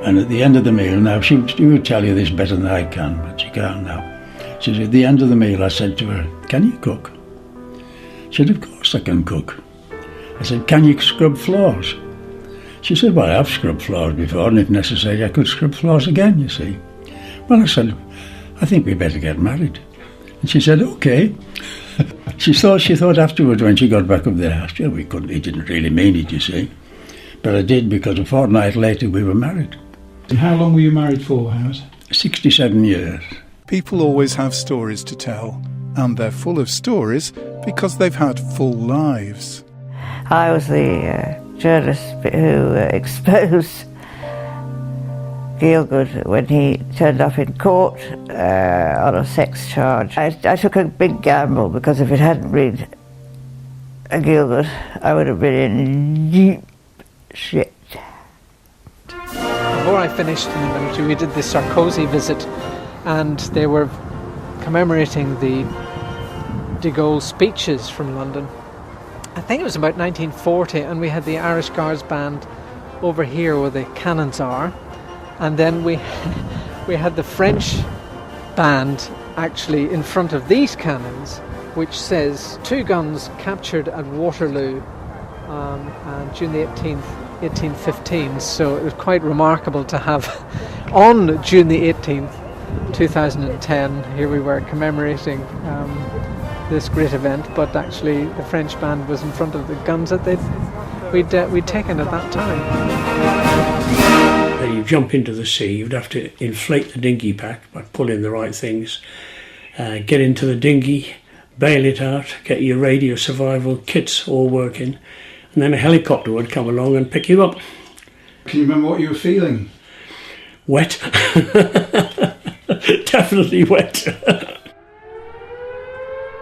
And at the end of the meal, now she would tell you this better than I can, but she can't now. She said, at the end of the meal, I said to her, "Can you cook?" She said, "Of course I can cook." I said, "Can you scrub floors?" She said, "Well, I've scrubbed floors before, and if necessary, I could scrub floors again, you see." Well, I said, "I think we better get married." And she said, "OK." She thought afterwards when she got back up there, sure, he didn't really mean it, you see. But I did, because a fortnight later we were married. And how long were you married for, Howard? 67 years. People always have stories to tell, and they're full of stories because they've had full lives. I was the journalist who exposed Gielgud when he turned up in court on a sex charge. I took a big gamble, because if it hadn't been a Gielgud, I would have been in deep shit. Before I finished in the military, we did the Sarkozy visit, and they were commemorating the de Gaulle speeches from London. I think it was about 1940, and we had the Irish Guards band over here where the cannons are, and then we had the French band actually in front of these cannons, which says 2 guns captured at Waterloo on June the 18th, 1815. So it was quite remarkable to have on June the 18th, 2010, here we were commemorating this great event, but actually the French band was in front of the guns that we'd taken at that time. You jump into the sea, you'd have to inflate the dinghy pack by pulling the right things, get into the dinghy, bail it out, get your radio survival kits all working, and then a helicopter would come along and pick you up. Can you remember what you were feeling? Wet. Definitely wet.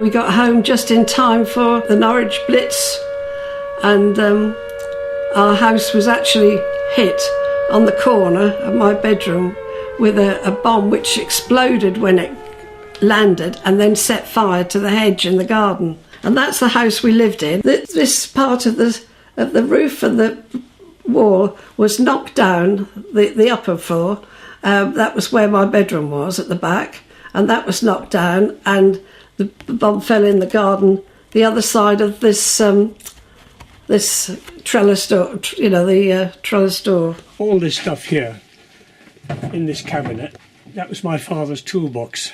We got home just in time for the Norwich Blitz, and our house was actually hit on the corner of my bedroom with a bomb which exploded when it landed and then set fire to the hedge in the garden. And that's the house we lived in. This part of the roof and the wall was knocked down, the upper floor. That was where my bedroom was at the back, and that was knocked down, and the bomb fell in the garden the other side of this trellis door, the trellis door. All this stuff here in this cabinet, that was my father's toolbox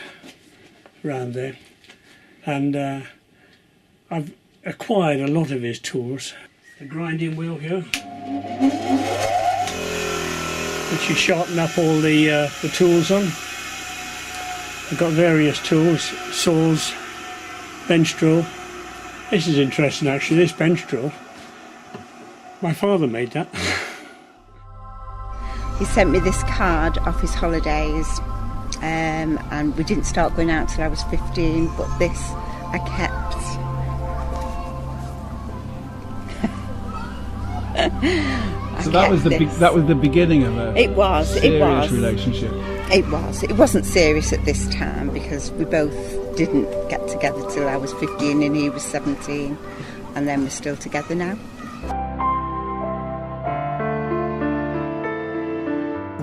around there, and I've acquired a lot of his tools. The grinding wheel here, which you sharpen up all the tools on. I've got various tools, saws, bench drill. This is interesting actually, this bench drill. My father made that. He sent me this card off his holidays, and we didn't start going out till I was 15, but this I kept. So that was the beginning of a serious relationship. It wasn't serious at this time, because we both didn't get together till I was 15 and he was 17, and then we're still together now.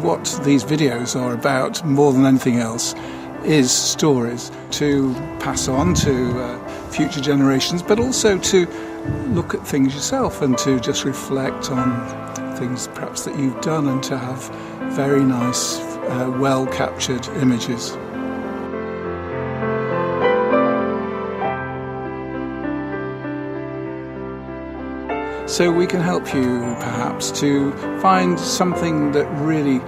What these videos are about, more than anything else, is stories to pass on to future generations, but also to look at things yourself and to just reflect on things perhaps that you've done, and to have very nice, well captured images. So we can help you perhaps to find something that really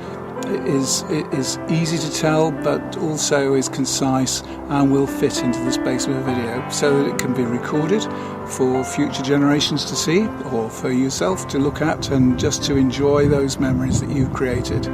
is easy to tell, but also is concise and will fit into the space of a video, so that it can be recorded for future generations to see, or for yourself to look at and just to enjoy those memories that you've created.